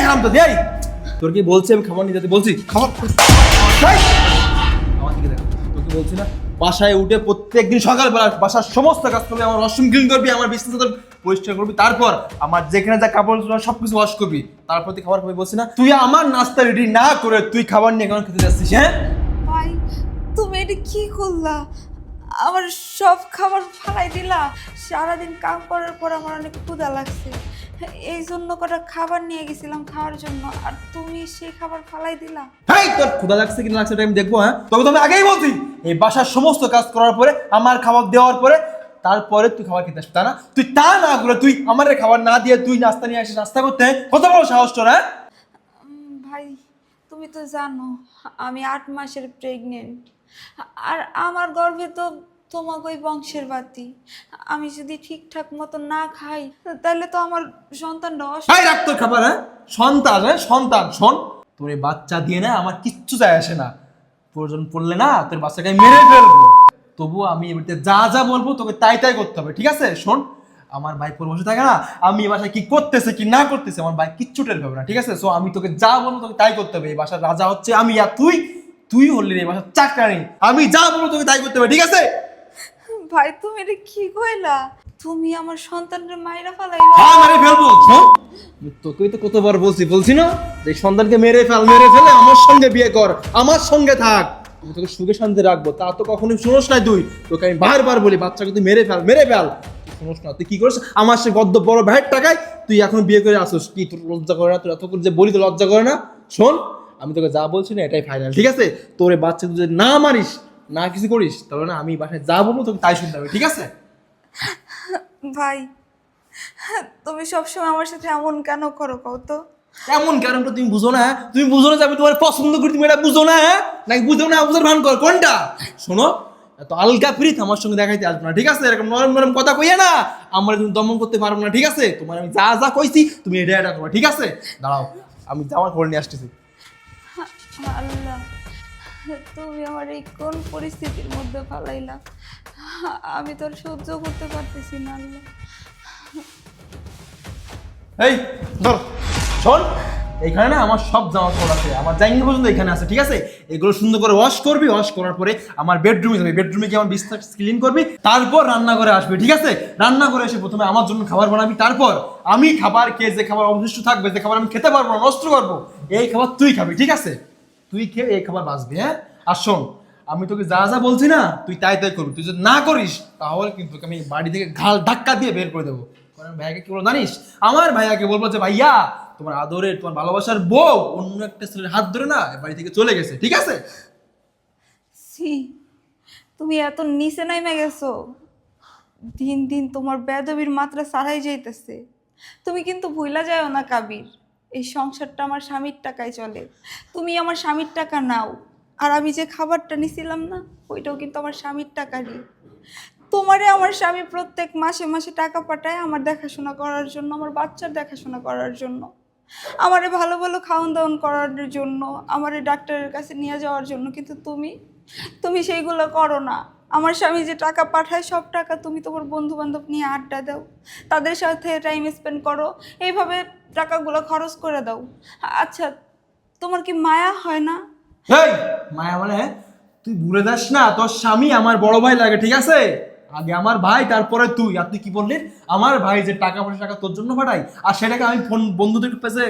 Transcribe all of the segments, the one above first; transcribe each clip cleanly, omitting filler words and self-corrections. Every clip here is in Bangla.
হারামজাদা এই তোর কি বলছি আমি খাবার নিয়ে যেতে বলছি খাবার আমার দিকে দেখ তোর কি বলছি না বাসায় উঠে প্রত্যেকদিন সকালবেলা বাসার সমস্ত কাজ করবি আমার ওয়াশরুম ক্লিন করবি আমার বিছানা পরিষ্কার করবি তারপর আমার যেখানে যা কাপড় সবকিছু ওয়াশ করবি তারপর তুই খাবার খাবি বলছি না তুই আমার নাস্তা রেডি না করে তুই খাবার নিয়ে কেমন খেতে যাচ্ছিস হ্যাঁ ভাই তুমি এটা কি করলা আমার সব খাবার ফালাই দিলা সারাদিন কাম করার পর আমার অনেক ক্ষুধা লাগছে এই জন্য কটা খাবার নিয়ে গেছিলাম খাওয়ার জন্য আর তুমি সেই খাবার ফালাই দিলা হেই তোর ক্ষুধা লাগছে কি না লাগছে আমি দেখবো হ্যাঁ তোকে তো আমি আগেই বলছি এই বাসার সমস্ত কাজ করার পরে আমার খাবার দেওয়ার পরে তারপরে তুই খাবার খেতে আসবি তা না তুই তা না করে তুই আমার খাবার না দিয়ে তুই নাস্তা নিয়ে আসিস নাস্তা করতে কত বড় সাহস তোর হ্যাঁ ভাই তুমি তো জানো আমি 8 মাসের প্রেগনেন্ট আর আমার গর্ভে তো তোমাকে ওই বংশের বাতি আমি যদি ঠিকঠাক মতো না খাই তাহলে তো আমার সন্তানটা ভাই রাখ তোর খাবার হ্যাঁ সন্তান শোন তোর এই বাচ্চা দিয়ে না আমার কিচ্ছু যায় আসে না প্রয়োজন পড়লে না তোর বাচ্চাকে আমি মেরে ফেলবো তবুও আমি এবারে যা যা বলবো তোকে তাই তাই করতে হবে ঠিক আছে শোন আমার ভাই পর বসে থাকে না আমি এই বাসায় কি করতেছে কি না করতেছে আমার ভাই কিচ্ছু টের পাবে না ঠিক আছে সো আমি তোকে যা বলবো তোকে তাই করতে হবে এই বাসার রাজা হচ্ছে আমি আর তুই হলি এই বাসার চাকরানি আমি যা বলবো তোকে তাই করতে হবে ঠিক আছে ভাই তুমি এটা কি কইলা তুমি আমার সন্তানের মাইরা ফেলাইবা হ্যাঁ মেরে ফেলবো শোন আমি তোকেই তো কতবার বলছি না যে সন্তানকে মেরে ফেলে আমার সঙ্গে বিয়ে কর আমার সঙ্গে থাক আমি তোকে সুখে শান্তি রাখবো তা তো কখনোই শুনোস না তুই তোকে আমি বারবার বলি বাচ্চাকে তুই মেরে ফেল তুই শুনোস না তুই কি করিস আমার সে গদ্য বড় ভাইয়ের টাকায় তুই এখন বিয়ে করে আসোস কি তোর লজ্জা করে না তোর এত করে যে বলি তো লজ্জা করে না শোন আমি তোকে যা বলছি না এটাই ফাইনাল ঠিক আছে তোর এই বাচ্চা তুই যদি না মারিস না কিছু করিস তাহলে না আমি বাসায় যা বলবো তোকে তাই শুনতে হবে ঠিক আছে ভাই তুমি সবসময় আমার সাথে এমন কেন করো কত এমন কারণটা তুমি বুঝো না তুমি বুঝো না যে আমি তোমার পছন্দ করি তুমি এটা বুঝো না নাকি বুঝো না বুঝার ভান কর কোনটা শোনো এত আলগা ফিরিত আমার সঙ্গে দেখাইতে আসবে না ঠিক আছে এরকম নরম নরম কথা কইয়া না আমরা তুমি দমন করতে পারবো না ঠিক আছে তোমার আমি যা যা কইছি তুমি এটা করো ঠিক আছে দাঁড়াও আমি যাওয়ার করে নিয়ে আসতেছি আল্লাহ তুমি আমার এই কোন পরিস্থিতির মধ্যে ফেলাইলা আমি তো আর সহ্য করতে পারতেছি না আল্লাহ এই ধর শোন এইখানে না আমার সব জামা কাপড় আছে আমার জায়গা পর্যন্ত এখানে আছে ঠিক আছে এগুলো সুন্দর করে ওয়াশ করবি ওয়াশ করার পরে আমার বেডরুমে যাবি বেডরুমে গিয়ে আমার বিছানা ক্লিন করবি তারপর রান্না করে আসবি ঠিক আছে রান্না করে এসে প্রথমে আমার জন্য খাবার বানাবি তারপর আমি খাবার খেয়ে যে খাবার অবশিষ্ট থাকবে যে খাবার আমি খেতে পারবো না নষ্ট করবো এই খাবার তুই খাবি ঠিক আছে তুই খেয়ে এই খাবার বাঁচবি হ্যাঁ আর শোন আমি তোকে যা যা বলছি না তুই তাই তাই করবি তুই যদি না করিস তাহলে কিন্তু আমি বাড়ি থেকে ঘাল ধাক্কা দিয়ে বের করে দেবো কারণ ভাইয়াকে কি বলবো জানিস আমার ভাইয়াকে বলবো যে ভাইয়া তোমার আদরের তোমার ভালোবাসার বউ অন্য একটা ছেলের হাত ধরে না বাড়ি থেকে চলে গেছে ঠিক আছে সি তুমি এত নিচে নাইমে গেছো দিন দিন তোমার বেদবির মাত্রা ছাড়াই যাইতেছে তুমি কিন্তু ভুলা যাও না কাবির এই সংসারটা আমার স্বামীর টাকায় চলে তুমি আমার স্বামীর টাকা নাও আর আমি যে খাবারটা নিছিলাম না ওইটাও কিন্তু আমার স্বামীর টাকারই তোমারে আমার স্বামী প্রত্যেক মাসে মাসে টাকা পাঠায় আমার দেখাশোনা করার জন্য আমার বাচ্চার দেখাশোনা করার জন্য আমারে ভালো ভালো খাওয়ান দাওয়ান করার জন্য আমারে ডাক্তারের কাছে নিয়ে যাওয়ার জন্য কিন্তু তুমি সেইগুলো করো না আমার স্বামী যে টাকা পাঠায় সব টাকা তুমি তোমার বন্ধু বান্ধব নিয়ে আড্ডা দাও তাদের সাথে টাইম স্পেন্ড করো এইভাবে টাকাগুলো খরচ করে দাও আচ্ছা তোমার কি মায়া হয় না এই মায়া মানে তুই ভুলে যাস না তোর স্বামী আমার বড় ভাই লাগে ঠিক আছে আগে আমার ভাই তারপরে তুই আর তুই কি বললি আমার ভাই যে টাকা পয়সা টাকা তোর জন্য পাঠাই আর সেটাকে আমি ফোন বন্ধুদের পেছে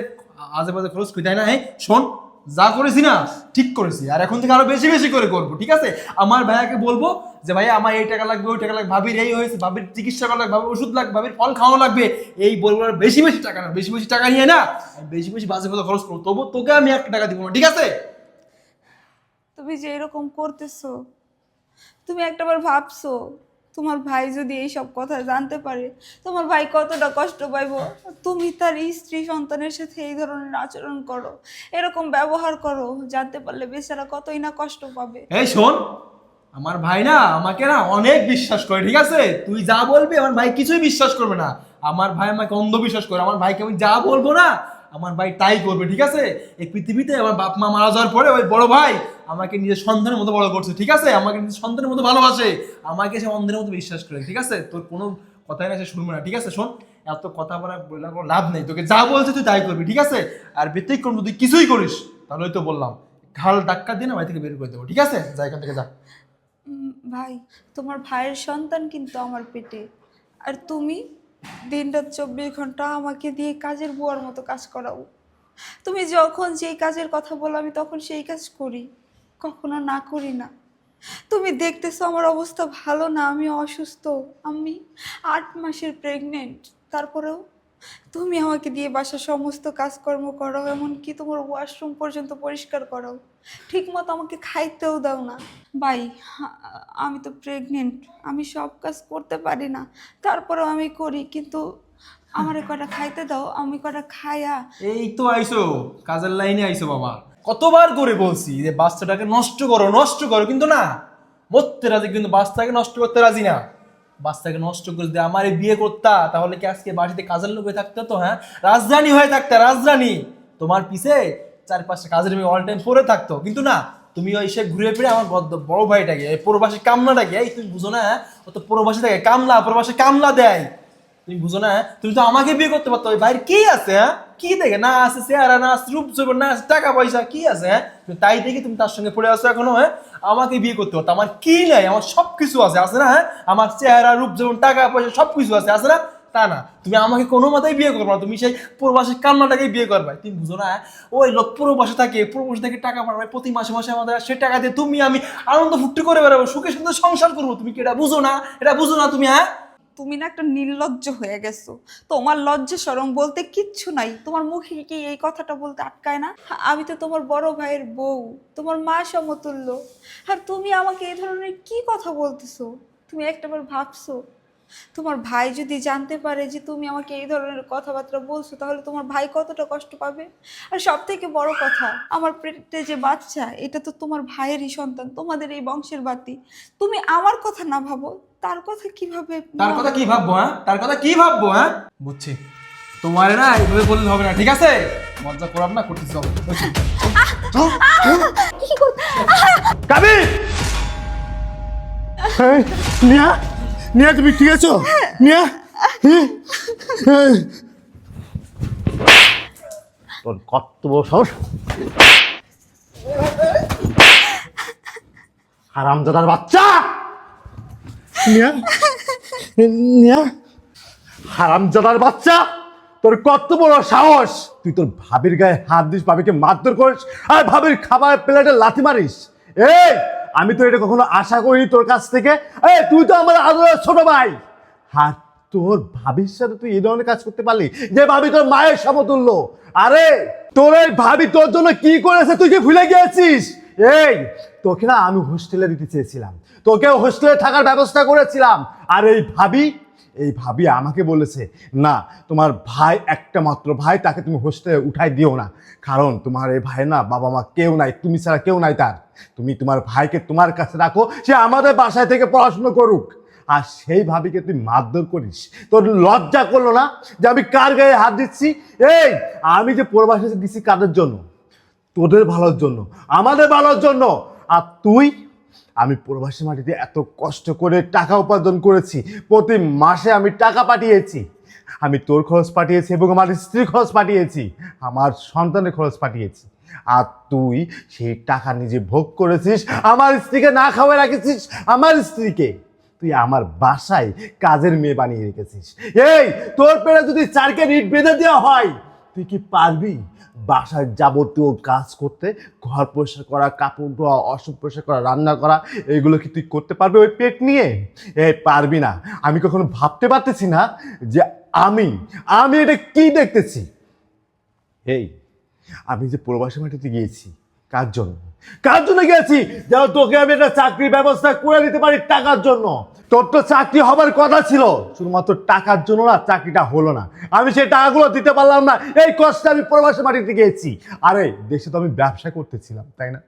আজে বাজে খরচ করি তাই না এই শোন যা করেছি না ঠিক করেছি আর এখন থেকে আরো বেশি বেশি করে করবো ঠিক আছে আমার ভাইয়াকে বলবো যে ভাইয়া আমার এই টাকা লাগবে ওই টাকা লাগবে ভাবির এই হয়েছে ভাবির চিকিৎসা করা লাগবে ভাবির ওষুধ লাগবে ভাবির ফল খাওয়ানো লাগবে এই বলবো আর বেশি বেশি টাকা না বেশি বেশি টাকা নিয়ে না আমি বেশি বেশি বাজে বাজে খরচ করবো তবু তোকে আমি 1 টাকা দিব না ঠিক আছে তুমি যে এরকম করতেছো তুমি একটাবার ভাবছো তোমার ভাই যদি এই সব কথা জানতে পারে তোমার ভাই কতটা কষ্ট পাইবো তুমি তার স্ত্রী সন্তানের সাথে এই ধরনের আচরণ করো এরকম ব্যবহার করো জানতে পারলে বেচারা কতই না কষ্ট পাবে এই শোন আমার ভাই না আমাকে না অনেক বিশ্বাস করে ঠিক আছে তুই যা বলবি আমার ভাই কিছুই বিশ্বাস করবে না আমার ভাই আমাকে অন্ধবিশ্বাস করে আমার ভাইকে আমি যা বলবো না আমার ভাই তাই করবে ঠিক আছে এই পৃথিবীতে আমার বাপ মা মারা যাওয়ার পরে ওই বড় ভাই আমাকে নিজের সন্তানের মতো বড় করছে ঠিক আছে আমাকে নিজের সন্তানের মতো ভালোবাসে আমাকে সে অন্ধের মতো বিশ্বাস করে ঠিক আছে তোর কোনো কথাই না সে শুনবে না ঠিক আছে শোন এত কথা বলে কোনো লাভ নেই, তোকে যা বলছে তুই তাই করবি, ঠিক আছে? আর ব্যতিক্রম তুই কিছুই করিস তাহলে তো বললাম ঘাল ডাক্কা দিয়ে না বাড়ি থেকে বের করে দেবো, ঠিক আছে? যা এখান থেকে যা। ভাই, তোমার ভাইয়ের সন্তান কিন্তু আমার পেটে, আর তুমি দিনরাত 24 ঘন্টা আমাকে দিয়ে কাজের বুয়ার মতো কাজ করাও। তুমি যখন যেই কাজের কথা বলো আমি তখন সেই কাজ করি, কখনো না করি না। তুমি দেখতেছো আমার অবস্থা ভালো না, আমি অসুস্থ, আমি 8 মাসের প্রেগনেন্ট, তারপরেও তুমি আমাকে দিয়ে বাসার সমস্ত কাজকর্ম করাও, এমনকি তোমার ওয়াশরুম পর্যন্ত পরিষ্কার করাও, ঠিক মতো আমাকে খাইতেও দাও না। ভাই, আমি তো প্রেগনেন্ট, আমি সব কাজ করতে পারি না, তারপরেও আমি করি, কিন্তু আমারে কটা খাইতে দাও, আমি কটা খাইয়া। এই তো আইসো, কাজের লাইনে আইসো বাবা। কতবার করে বলছি যে বাচ্চাটাকে নষ্ট করো নষ্ট করো, কিন্তু না, মরতে রাজি কিন্তু বাচ্চাকে নষ্ট করতে রাজি না। বাচ্চাকে নষ্ট করে দিয়ে আমারে বিয়ে করতা তাহলে কি আজকে বাড়িতে কাজের লোক হয়ে থাকতো? তো হ্যাঁ, রাজধানী হয়ে থাকতা, রাজধানী। তোমার পিছে 4-5টা কাজের মেয়ে অল টাইম পরে থাকতো, কিন্তু না, তুমি ওই সে ঘুরে ফিরে আমার বড় ভাইটাকে, এই প্রবাসী কামলাটাকে, এই তুমি বুঝো না? ও তো প্রবাসী থাকে, কামলা, প্রবাসী কামলা দেয়, তুমি বুঝো না? তুমি তো আমাকে বিয়ে করতে পারতো, ওই ভাইয়ের কি আছে? হ্যাঁ, কি দেখে? না আছে চেহারা, না আছে রূপ জৈবন, না আছে টাকা পয়সা, কি আছে? হ্যাঁ, তাই দেখে তুমি তার সঙ্গে পড়ে আসো এখনো। হ্যাঁ, আমাকে বিয়ে করতে পারতো, আমার কি নাই? আমার সব কিছু আছে, আছে না? হ্যাঁ, আমার চেহারা, রূপ জৈবন, টাকা পয়সা সব কিছু আছে, আছে না? তা না, তুমি আমাকে কোনো মতেই বিয়ে করবে না, তুমি সেই প্রবাসী কান্নাটাকে বিয়ে করবে। তুমি বুঝো না? ওই লোক প্রবাসে থাকে, প্রবাসী থেকে টাকা পাঠাবে প্রতি মাসে মাসে আমাদের, সে টাকা দিয়ে তুমি আমি আনন্দ ফুর্তি করে বেড়াবো, সুখে সুন্দর সংসার করবো। তুমি কি এটা বুঝো না? এটা বুঝো না তুমি? হ্যাঁ, তুমি না একটা নির্লজ্জ হয়ে গেছো, তোমার লজ্জা শরম বলতে কিচ্ছু নাই, তোমার মুখে কি এই কথাটা বলতে আটকায় না? আমি তো তোমার বড় ভাইয়ের বউ, তোমার মা সমতুল্য, আর তুমি আমাকে এই ধরনের কি কথা বলতেছো? তুমি একটাবার ভাবছো তোমার ভাই যদি জানতে পারে যে তুমি আমাকে এই ধরনের কথাবার্তা বলছো, তাহলে তোমার ভাই কতটা কষ্ট পাবে? আর সব থেকে বড় কথা, আমার পেটে যে বাচ্চা, এটা তো তোমার ভাইয়েরই সন্তান, তোমাদের এই বংশের বাতি। তুমি আমার কথা না ভাবো, তার কথা কিভাবে? তার কথা কি ভাববো? হ্যাঁ, তার কথা কি ভাববো? হ্যাঁ, বুঝছি। তোমার না এইভাবে বললে হবে না, ঠিক আছে? মজা করাব না, করতেছি। কি করতে? কাবির! এই, নিয়া, নিয়া তুমি ঠিক আছো? নিয়া, তোর কত বড় সাহস! হারামজাদার বাচ্চা! নিয়া, নিয়া, হারামজাদার বাচ্চা! তোর কত বড় সাহস! তুই তোর ভাবির গায়ে হাত দিস, ভাবিকে মারধর করিস, আর ভাবির খাবার প্লেটে লাথি মারিস। এই, আমি তো এটা কখনো আশা করিনি তোর কাছ থেকে। এই, তুই তো আমার আদরের ছোট ভাই, আর তোর ভাবির সাথে তুই এই ধরনের কাজ করতে পারলি, যে ভাবি তোর মায়ের সমতুল্য। আরে, তোর এই ভাবি তোর জন্য কি করেছে তুই কি ভুলে গিয়েছিস? এই, তোকে না আমি হোস্টেলে দিতে চেয়েছিলাম, তোকে হোস্টেলে থাকার ব্যবস্থা করেছিলাম, আর এই ভাবি আমাকে বলেছে না, তোমার ভাই একটা মাত্র ভাই, তাকে তুমি হোস্টেলে উঠাই দিও না, কারণ তোমার এই ভাই না বাবা মা কেউ নাই, তুমি ছাড়া কেউ নাই তার। তুমি তোমার ভাইকে তোমার কাছে রাখো, সে আমাদের বাসায় থেকে পড়াশুনো করুক। আর সেই ভাবিকে তুই মারধর করিস, তোর লজ্জা করলো না যে আমি কার গায়ে হাত দিচ্ছি? এই, আমি যে প্রবাসে দিচ্ছি কাদের জন্য? তোদের ভালোর জন্য, আমাদের ভালোর জন্য। আর তুই, আমি প্রবাসী মাটিতে এত কষ্ট করে টাকা উপার্জন করেছি, প্রতি মাসে আমি টাকা পাঠিয়েছি, আমি তোর খরচ পাঠিয়েছি এবং আমার স্ত্রীর খরচ পাঠিয়েছি, আমার সন্তানের খরচ পাঠিয়েছি। আর তুই সেই টাকা নিজে ভোগ করেছিস, আমার স্ত্রীকে না খাওয়াই রাখেছিস, আমার স্ত্রীকে তুই আমার বাসায় কাজের মেয়ে বানিয়ে রেখেছিস। এই, তোর পেটে যদি 4কে ইট বেঁধে দেওয়া হয়, তুই কি পারবি বাসায় যাবতীয় কাজ করতে? ঘর পরিষ্কার করা, কাপড় ধোয়া, অসুখ পরিষ্কার করা, রান্না করা, এগুলো কি তুই করতে পারবি ওই পেট নিয়ে? এই, পারবি না। আমি কখনো ভাবতে পারতেছি না যে আমি এটা কি দেখতেছি। এই, আমি যে প্রবাসী মাটিতে গিয়েছি, কার জন্য গেছি? যেন তোকে আমি একটা চাকরির ব্যবস্থা করে দিতে পারি টাকার জন্য। তোর তো চাকরি হবার কথা ছিল, শুধুমাত্র টাকার জন্য না চাকরিটা হলো না, আমি সেই টাকাগুলো দিতে পারলাম না, এই কষ্টে আমি প্রবাসী মাটিতে গিয়েছি। আরে, দেশে তো আমি ব্যবসা করতেছিলাম, তাই না?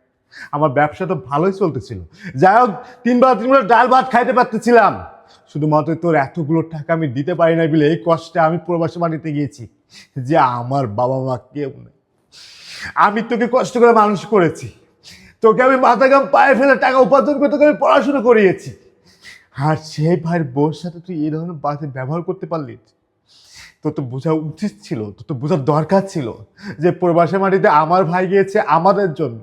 আমার ব্যবসা তো ভালোই চলতেছিল, যাই হোক 3 বেলা ডাল ভাত খাইতে পারতেছিলাম। শুধুমাত্র তোর এতগুলো টাকা আমি দিতে পারি না বলে এই কষ্টে আমি প্রবাসী মাটিতে গিয়েছি, যে আমার বাবা মা কেউ নেই। আমি তোকে কষ্ট করে মানুষ করেছি, তোকে আমি মাথা ঘাম পায়ে ফেলে টাকা উপার্জন করে তোকে আমি পড়াশোনা করিয়েছি, আর সেই ভাইয়ের বউর সাথে তুই এই ধরনের বাজে ব্যবহার করতে পারলি? তোর তো বোঝা উচিত ছিল, তোর তো বোঝার দরকার ছিল যে প্রবাসের মাটিতে আমার ভাই গিয়েছে আমাদের জন্য,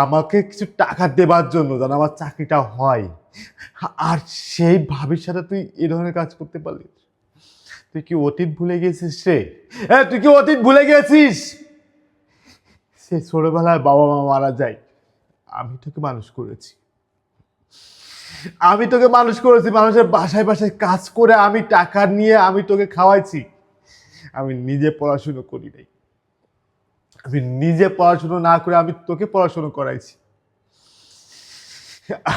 আমাকে কিছু টাকা দেবার জন্য যেন আমার চাকরিটা হয়। আর সেই ভাবির সাথে তুই এই ধরনের কাজ করতে পারলি? তুই কি অতীত ভুলে গেছিস রে? হ্যাঁ, তুই কি অতীত ভুলে গেছিস? সে ছোটবেলায় বাবা মা মারা যায়, আমি তোকে মানুষ করেছি, আমি তোকে মানুষ করেছি, মানুষের বাসায় বাসায় কাজ করে আমি টাকা নিয়ে আমি তোকে খাওয়াইছি। আমি নিজে পড়াশুনো করি নাই, আমি নিজে পড়াশুনো না করে আমি তোকে পড়াশুনো করাইছি।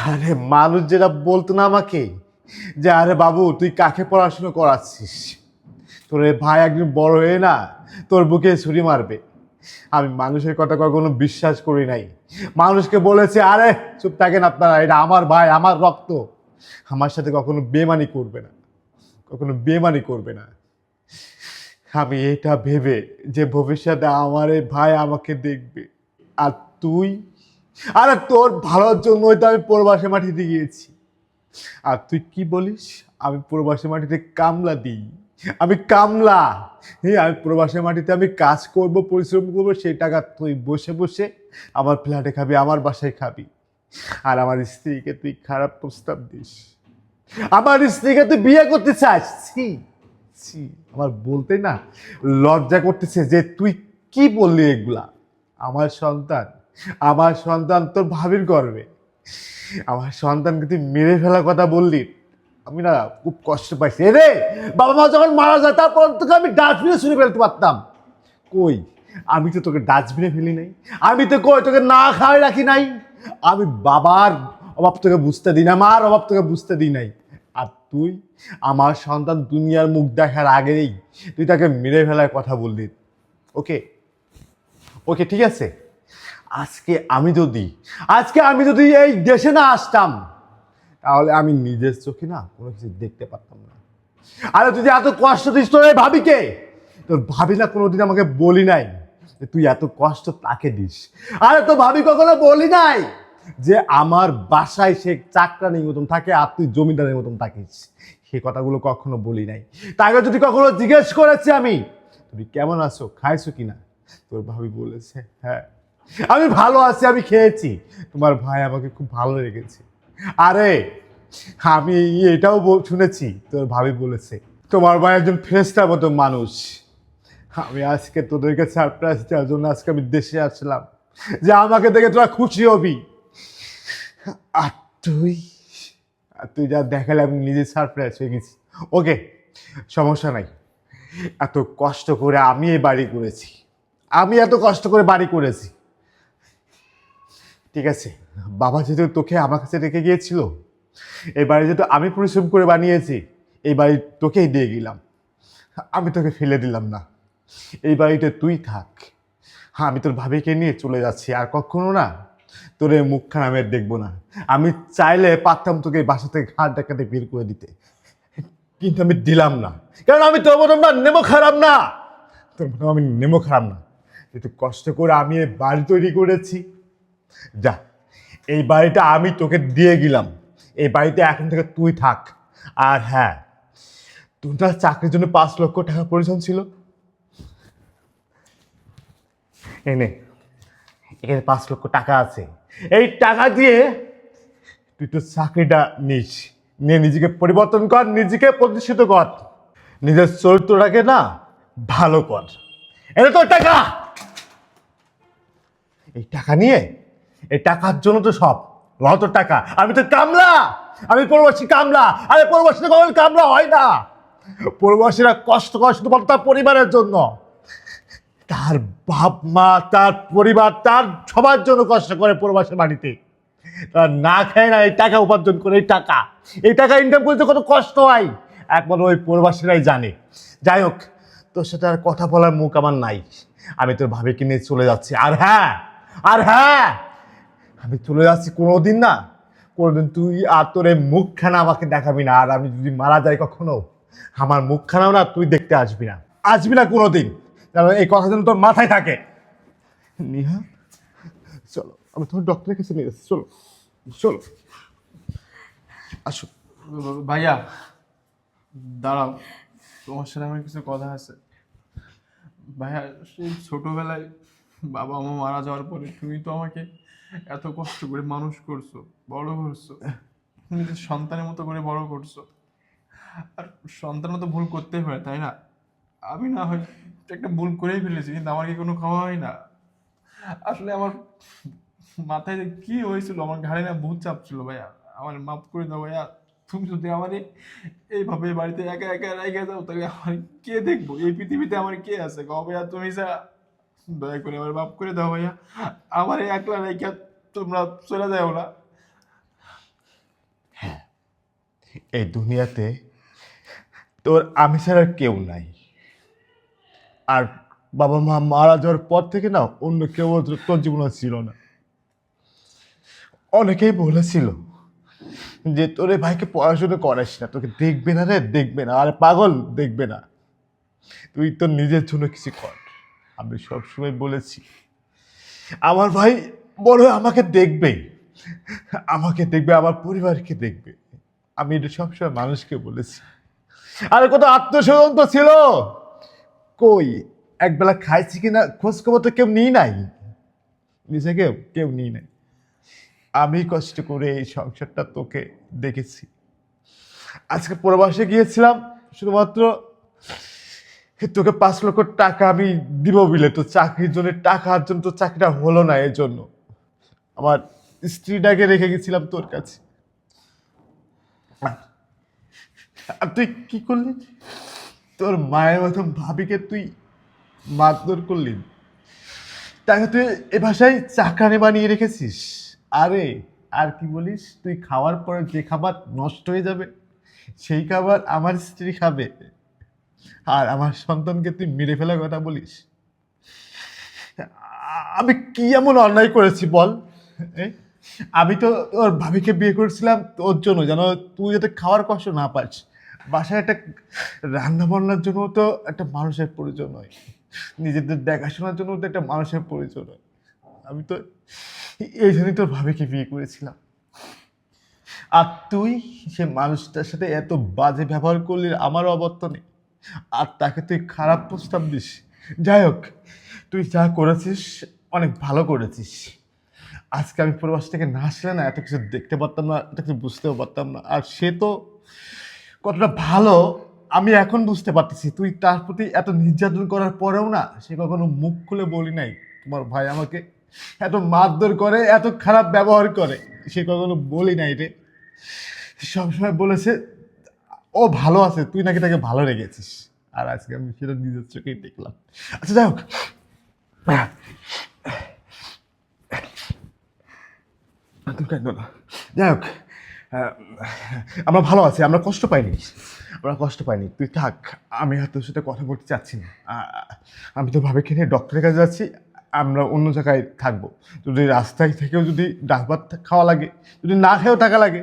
আরে মানুষ যেটা বলতো না আমাকে, যে আরে বাবু তুই কাকে পড়াশুনো করাচ্ছিস, তোর এ ভাই একদিন বড় হয়ে না তোর বুকে ছুরি মারবে। আমি মানুষের কথা কখনো বিশ্বাস করি নাই, মানুষকে বলেছে আরে চুপ থাকেন আপনারা, এটা আমার ভাই, আমার রক্ত, আমার সাথে কখনো বেমানি করবে না, কখনো বেমানি করবে না। আমি এটা ভেবে যে ভবিষ্যতে আমার এই ভাই আমাকে দেখবে, আর তুই, আরে তোর ভালোর জন্যই তো আমি প্রবাসী মাটিতে গিয়েছি। আর তুই কি বলিস আমি প্রবাসী মাটিতে কামলা দিই? আমি কামলা? আমি প্রবাসী মাটিতে আমি কাজ করব, পরিশ্রম করবো, সেই টাকা তুই বসে বসে আমার ফ্ল্যাটে খাবি, আমার বাসায় খাবি। আর আমার স্ত্রীকে তুই খারাপ প্রস্তাব দিস, আমার স্ত্রীকে তুই বিয়ে করতে চাস। ছি ছি, আমার বলতে না লজ্জা করতেছে যে তুই কি বললি এগুলা। আমার সন্তান, আমার সন্তান তোর ভাবির গর্বে, আমার সন্তানকে তুই মেরে ফেলার কথা বললি, আমি না খুব কষ্ট পাইছি রে। বাবা মা যখন মারা যায় তারপর তোকে আমি ডাস্টবিনে ছুঁড়ে ফেলতে পারতাম, কই আমি তো তোকে ডাস্টবিনে ফেলি নাই, আমি তো কই তোকে না খাওয়াই রাখি নাই, আমি বাবার অভাব তোকে বুঝতে দিই না, মার অভাব তোকে বুঝতে দিই নাই। আর তুই আমার সন্তান দুনিয়ার মুখ দেখার আগেই তুই তাকে মেরে ফেলার কথা বললি। ওকে ওকে ঠিক আছে, আজকে আমি যদি এই দেশে না আসতাম তাহলে আমি নিজের চোখে না কোনো কিছু দেখতে পারতাম না। আরে তুই যে এত কষ্ট দিস তোর এই ভাবিকে, তোর ভাবি না কোনোদিন আমাকে বলি নাই যে তুই এত কষ্ট তাকে দিস। আরে তোর ভাবি কখনো বলি নাই যে আমার বাসায় সে চাকরানির মতন থাকে আর তুই জমিদারের মতন থাকিস, সেই কথাগুলো কখনো বলি নাই। তাকে যদি কখনো জিজ্ঞেস করেছি আমি তুমি কেমন আছো, খাইছো কিনা, তোর ভাবি বলেছে হ্যাঁ আমি ভালো আছি, আমি খেয়েছি, তোমার ভাই আমাকে খুব ভালো লেগেছে। আরে আমি এটাও শুনেছি তোর ভাবি বলেছে তোমার ভাই একজন ফেরেশতার মতো মানুষ। আমি আজকে তোদেরকে সারপ্রাইজ দেওয়ার জন্য আজকে আমি দেশে আসলাম যে আমাকে দেখে তোরা খুশি হবি। আর তুই যা দেখালে আমি নিজে সারপ্রাইজ হয়ে গেছি। ওকে সমস্যা নাই, এত কষ্ট করে আমি এই বাড়ি করেছি, আমি এত কষ্ট করে বাড়ি করেছি, ঠিক আছে। বাবা যেহেতু তোকে আমার কাছে রেখে গিয়েছিল, এই বাড়ি যেহেতু আমি পরিশ্রম করে বানিয়েছি, এই বাড়ি তোকেই দিয়ে গেলাম, আমি তোকে ফেলে দিলাম না, এই বাড়িতে তুই থাক। আমি তোর ভাবিকে নিয়ে চলে যাচ্ছি, আর কখনো না তোর এই মুখখানা আমি আর দেখবো না। আমি চাইলে পারতাম তোকে বাসা থেকে ঘাট ডাকাতে বের করে দিতে, কিন্তু আমি দিলাম না, কারণ আমি তোর মতন না নেমো খারাপ না, তোর মতন আমি নেমো খারাপ না। যেহেতু কষ্ট করে আমি এই বাড়ি তৈরি করেছি, যা এই বাড়িটা আমি তোকে দিয়ে গেলাম, এই বাড়িতে এখন থেকে তুই থাক। আর হ্যাঁ, তোর চাকরির জন্য 5 লক্ষ টাকা প্রয়োজন ছিল, এখানে 5 লক্ষ টাকা আছে, এই টাকা দিয়ে তুই তোর চাকরিটা নিস, নিয়ে নিজেকে পরিবর্তন কর, নিজেকে প্রতিষ্ঠিত কর, নিজের চরিত্রটাকে না ভালো কর। এটা তোর টাকা, এই টাকা নিয়ে, এই টাকার জন্য তো সব তোর টাকা। আমি তো কামলা, আমি প্রবাসী কামলা। আরে প্রবাসীরা কখন কামলা হয় না, প্রবাসীরা কষ্ট শুধুমাত্র তার পরিবারের জন্য, তার বাপ মা, তার পরিবার, তার সবার জন্য কষ্ট করে প্রবাসী বাড়িতে, তার না খায় না এই টাকা উপার্জন করে, এই টাকা ইনকাম করতে কত কষ্ট হয় একমাত্র ওই প্রবাসীরাই জানে। যাই হোক, তোর সাথে আর কথা বলার মুখ আমার নাই, আমি তোর ভাবিকে নিয়ে চলে যাচ্ছি। আর হ্যাঁ আমি চলে যাচ্ছি, কোনোদিন তুই আর তোর এই মুখখানা আমাকে দেখাবি না। আর আমি যদি মারা যাই কখনো, আমার মুখখানাও না তুই দেখতে আসবি না কোনোদিন, কারণ এই কথা যেন তোর মাথায় থাকে। নিহা চলো, আমি তোমার ডক্টরের কাছে নিয়ে যাচ্ছি, চলো আসো। ভাইয়া দাঁড়াও, তোমার সাথে আমার কিছু কথা আছে। ভাইয়া, সেই ছোটবেলায় বাবা মা মারা যাওয়ার পরে তুমি তো আমাকে এত কষ্ট করে মানুষ করছো, বড় করছো, নিজের সন্তানের মতো করে বড় করছো। আর সন্তানও তো ভুল করতেই পারে, তাই না? আমি না হয় একটা ভুল করেই ফেলেছি, কিন্তু আমার কি কোনো ক্ষমা হয় না? আসলে আমার মাথায় যে কি হয়েছিল, আমার ঘাড়ে না ভূত চাপ ছিল ভাইয়া। আমার মাফ করে দাও ভাইয়া। তুমি যদি আমার এইভাবে বাড়িতে একা একা রেখে যাও, তাহলে আমার কে দেখবো? এই পৃথিবীতে আমার কে আছে গো ভাইয়া? তুমি ছাড়া। দয়া করে আমার মাফ করে দাও ভাইয়া। আমার এই একলা রেখে তোমরা চলে যাও না। এই দুনিয়াতে তোর আমি ছাড়া কেউ নাই। আর বাবা মা মারা যাওয়ার পর থেকে না অন্য কেউ তোর জীবনে ছিল না। অনেকেই বলেছিল যে তোর এই ভাইকে পড়াশোনা করাস না, তোকে দেখবে না রে, দেখবে না। আরে পাগল, দেখবে না। তুই তোর নিজের জন্য কিছু কর। আমি সবসময় বলেছি আমার ভাই বড় হয়ে আমাকে দেখবে, আমাকে দেখবে, আমার পরিবারকে দেখবে। আমি এটা সবসময় মানুষকে বলেছি। আর কত আত্মস্বজন তো ছিল, কই একবেলা খাইছি কিনা খোঁজ খবর তো কেউ নিই নাই, নিজেকে কেউ নিই নাই। আমি কষ্ট করে এই সংসারটা তোকে দেখেছি। আজকে প্রবাসে গিয়েছিলাম শুধুমাত্র তোকে 5 লক্ষ টাকা আমি দিব বলে, তো চাকরির জন্য টাকার জন্য তো চাকরিটা হলো না। এর জন্য আমার স্ত্রীটাকে রেখে গেছিলাম তোর কাছে। আর তুই কি করলি? তোর মায়ের মতন ভাবিকে তুই মারধর করলি, তাকে তুই এ ভাষায় চাকরানি বানিয়ে রেখেছিস। আরে আর কি বলিস? তুই খাওয়ার পরে যে খাবার নষ্ট হয়ে যাবে সেই খাবার আমার স্ত্রী খাবে, আর আমার সন্তানকে তুই মেরে ফেলার কথা বলিস? আমি কি এমন অন্যায় করেছি বল? এ? আমি তো ওর ভাবিকে বিয়ে করেছিলাম তোর জন্য, যেন তুই যাতে খাওয়ার কষ্ট না পাস। বাসায় একটা রান্না বান্নার জন্য তো একটা মানুষের প্রয়োজন হয়, নিজেদের দেখাশোনার জন্য তো একটা মানুষের প্রয়োজন হয়। আমি তো এই জন্যই তোর ভাবিকে বিয়ে করেছিলাম। আর তুই সে মানুষটার সাথে এত বাজে ব্যবহার করলি, আমারও অবর্ত নেই। আর তাকে তুই খারাপ প্রস্তাব দিস। যাই হোক, তুই যা করেছিস অনেক ভালো করেছিস। আজকে আমি প্রবাস থেকে না আসলে না এত কিছু দেখতে পারতাম না, এত কিছু বুঝতেও পারতাম না। আর সে তো কতটা ভালো আমি এখন বুঝতে পারতেছি। তুই তার প্রতি এত নির্যাতন করার পরেও না সে কখনো মুখ খুলে বলি নাই তোমার ভাই আমাকে এত মারধর করে, এত খারাপ ব্যবহার করে, সে কখনো বলি নাই রে। সবসময় বলেছে ও ভালো আছে, তুই নাকি তাকে ভালো রেখেছিস। আর আজকে আমি সেটা নিজের চোখেই দেখলাম। আচ্ছা যাই হোক, তুই কেন না, যাই হোক, আমরা ভালো আছি, আমরা কষ্ট পাইনি, আমরা কষ্ট পাইনি। তুই থাক, আমি আর তোর সাথে কথা বলতে চাচ্ছি না। আমি তো ভাবিকে নিয়ে ডক্টরের কাছে যাচ্ছি, আমরা অন্য জায়গায় থাকবো। যদি রাস্তায় থেকেও যদি ডাল ভাত খাওয়া লাগে, যদি না খেয়েও টাকা লাগে,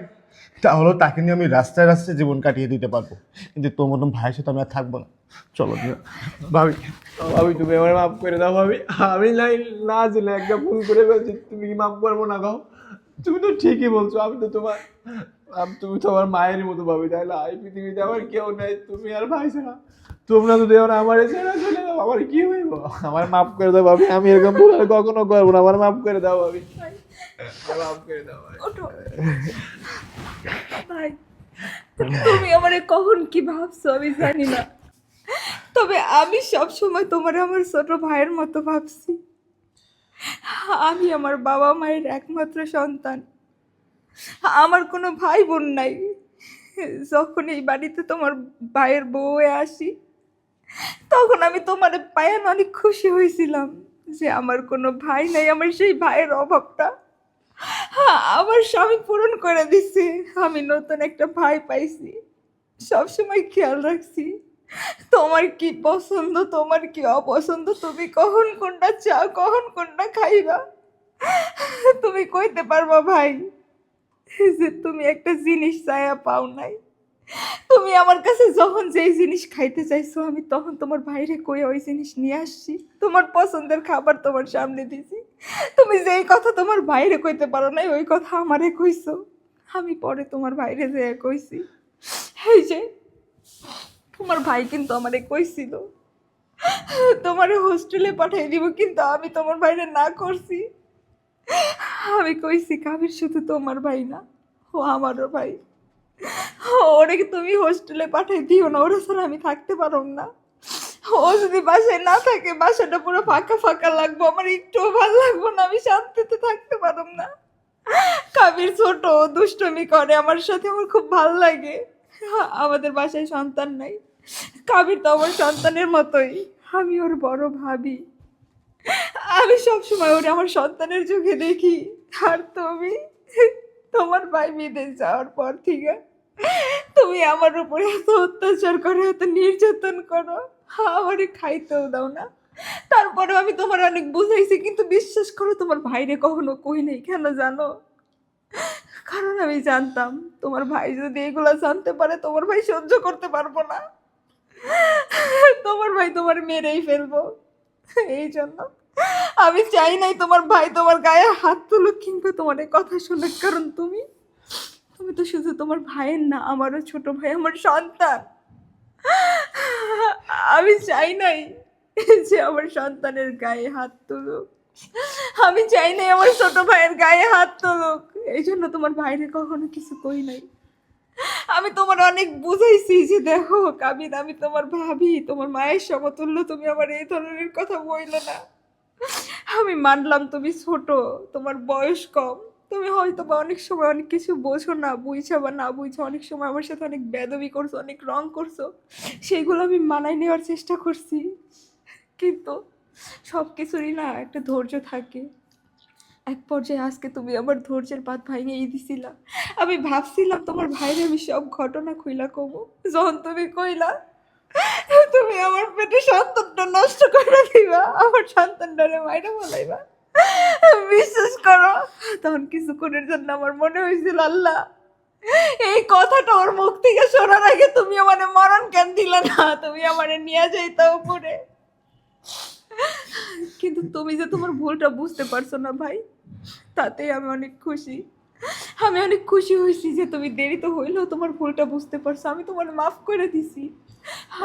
তাহলে তাকে নিয়ে আমি রাস্তায় রাস্তায় জীবন কাটিয়ে দিতে পারবো। কিন্তু তোর মতন ভাইয়ের সাথে আমি আর থাকবো না। চলো ভাবি, ভাবি তুমি আমার মাফ করে দাও ভাবি। আমি না ছিল একটা ভুল করে ফেলছি, তুমি কি মাফ করবো না গাও? তুমি তো ঠিকই বলছো, আমি তো তোমার, তুমি তো আমার মায়ের মতো ভাবি, তাই না? এই পৃথিবীতে আমার কেউ নেই, তুমি আর ভাই ছাড়া। তোমরা যদি আমার আমার ছেড়ে চলে যাও, আমার কি হইব? আমার মাফ করে দাও ভাবি, আমি এরকম ভুল আর কখনো করবো না। আমার মাফ করে দাও ভাবি, মাফ করে দাও ভাই। ওঠো ভাই, তুমি আমারে কখন কি ভাবছো আমি জানি না, তবে আমি সব সময় তোমার আমার ছোট ভাইয়ের মতো ভাবছি। আমি আমার বাবা মায়ের একমাত্র সন্তান, আমার কোনো ভাই বোন নাই। যখন এই বাড়িতে তোমার ভাইয়ের বউ হয়ে আসি, তখন আমি তোমার পায়ে অনেক খুশি হয়েছিলাম যে আমার কোনো ভাই নাই, আমার সেই ভাইয়ের অভাবটা আমার স্বামী পূরণ করে দিছে। আমি নতুন একটা ভাই পাইছি। সবসময় খেয়াল রাখছি তোমার কি পছন্দ, তোমার কি অপছন্দ, তুমি কখন কোনটা চাও, কখন কোনটা খাইবা। তুমি কইতে পারবা ভাই যে তুমি একটা জিনিস চাইয়া পাও নাই? তুমি আমার কাছে যখন যেই জিনিস খাইতে চাইছো, আমি তখন তোমার বাইরে কই ওই জিনিস নিয়ে আসছি, তোমার পছন্দের খাবার তোমার সামনে দিছি। তুমি যেই কথা তোমার বাইরে কইতে পারো নাই, ওই কথা আমারে কইছো। আমি পরে তোমার বাইরে যেয়ে কইছি, এই যে তোমার ভাই কিন্তু আমারে কইছিল তোমার হোস্টেলে পাঠিয়ে দিব, কিন্তু আমি তোমার ভাইরে না করছি। আমি কইছি কাবির শুধু তোমার ভাই না, ও আমারও ভাই। ওরে তুমি হোস্টেলে পাঠিয়ে দিও না, ওরা ছাড়া আমি থাকতে পারব না। ও যদি বাসায় না থাকে বাসাটা পুরো ফাঁকা ফাঁকা লাগবো, আমার একটুও ভালো লাগবো না, আমি শান্তিতে থাকতে পারব না। কাবির ছোট, দুষ্টমি করে আমার সাথে, আমার খুব ভালো লাগে। আমাদের বাসায় সন্তান নাই, কাবির তো আমার সন্তানের মতোই, আমি ওর বড় ভাবি। আমি সবসময় ওরে আমার সন্তানের চোখে দেখি। আর তুমি, তোমার ভাই বিদেশ যাওয়ার পর থেকে তুমি আমার উপরে এত অত্যাচার করো, এত নির্যাতন করো, আমারে খাইতেও দাও না। তারপরে আমি তোমার অনেক বুঝাইছি, কিন্তু বিশ্বাস করো তোমার ভাইরে কখনো কই নাই। কেন জানো? কারণ আমি জানতাম তোমার ভাই যদি এগুলা জানতে পারে তোমার ভাই সহ্য করতে পারবো না, তোমার ভাই তোমার মেরেই ফেলবো। এই জন্য আমি চাই নাই তোমার ভাই তোমার গায়ে হাত তুলুক কিংবা তোমার এই কথা শুনুক, কারণ তুমি তুমি তো শুধু তোমার ভাইয়ের না, আমারও ছোট ভাই, আমার সন্তান। আমি চাই নাই যে আমার সন্তানের গায়ে হাত তুলুক, আমি চাই নাই আমার ছোট ভাইয়ের গায়ে হাত তুলুক। এই জন্য তোমার ভাইরে কখনো কিছু কই নাই। আমি তোমার অনেক বুঝাইছি যে দেখো কাবিন, আমি তোমার ভাবি, তোমার মায়ের সমতুল্য, তুমি আমার এই ধরনের কথা বইলো না। আমি মানলাম তুমি ছোট, তোমার বয়স কম, তুমি হয়তো বা অনেক সময় অনেক কিছু বোঝো না, বুঝছো বা না বুঝছো, অনেক সময় আমার সাথে অনেক বেয়াদবি করছো, অনেক রং করছো, সেইগুলো আমি মানায় নেওয়ার চেষ্টা করছি। কিন্তু সব কিছুরই না একটা ধৈর্য থাকে। এক পর্যায়ে আজকে তুমি আমার ধৈর্যের বাঁধ ভাঙিয়ে দিছিলা। আমি ভাবছিলাম তোমার ভাইরে আমি সব ঘটনা কইলা কমু, যখন তুমি কইলা তুমি আমার পেটে সন্তানটা নষ্ট করে দিবা, আমার সন্তানটারে মাইরা বলাইবা, বিশ্বাস করো তখন কিছুক্ষণের জন্য আমার মনে হয়েছিল আল্লাহ এই কথাটা ওর মুখ থেকে শোনার আগে তুমি আমার মরণ কেন দিলা না, তুমি আমার নিয়ে যাইতা উপরে। কিন্তু তুমি যে তোমার ভুলটা বুঝতে পারছো না ভাই, তাতেই আমি অনেক খুশি। আমি অনেক খুশি হয়েছি যে তুমি দেরি তো হইলেও তোমার ভুলটা বুঝতে পারছো, আমি তোমার মাফ করে দিছি,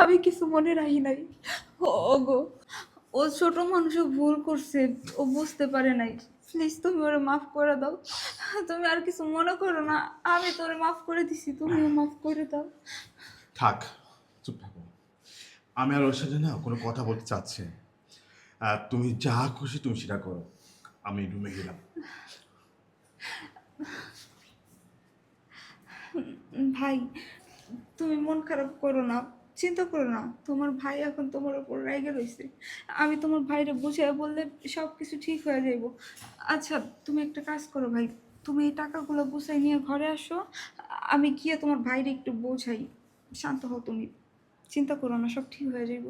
আমি কিছু মনে রাখি নাই। ও গো, ও ছোট মানুষও ভুল করছে, ও বুঝতে পারে নাই, প্লিজ তুমি ওরে মাফ করে দাও। তুমি আর কিছু মনে করো না, আমি তোরে মাফ করে দিছি, তুমিও মাফ করে দাও। থাক, চুপ থাকো। আমি আর ওর সাথে না কোনো কথা বলতে চাচ্ছি না। তুমি যা খুশি তুমি সেটা করো, আমি রুমে গেলাম। ভাই তুমি মন খারাপ করো না, চিন্তা করো না, তোমার ভাই এখন তোমার উপর রেগে রয়েছে, আমি তোমার ভাইরে বুঝিয়ে বললে সব কিছু ঠিক হয়ে যাইব। আচ্ছা তুমি একটা কাজ করো ভাই, তুমি এই টাকাগুলো গুছাই নিয়ে ঘরে আসো, আমি গিয়ে তোমার ভাইরে একটু বোঝাই। শান্ত হও তুমি, চিন্তা করো না, সব ঠিক হয়ে যাইব।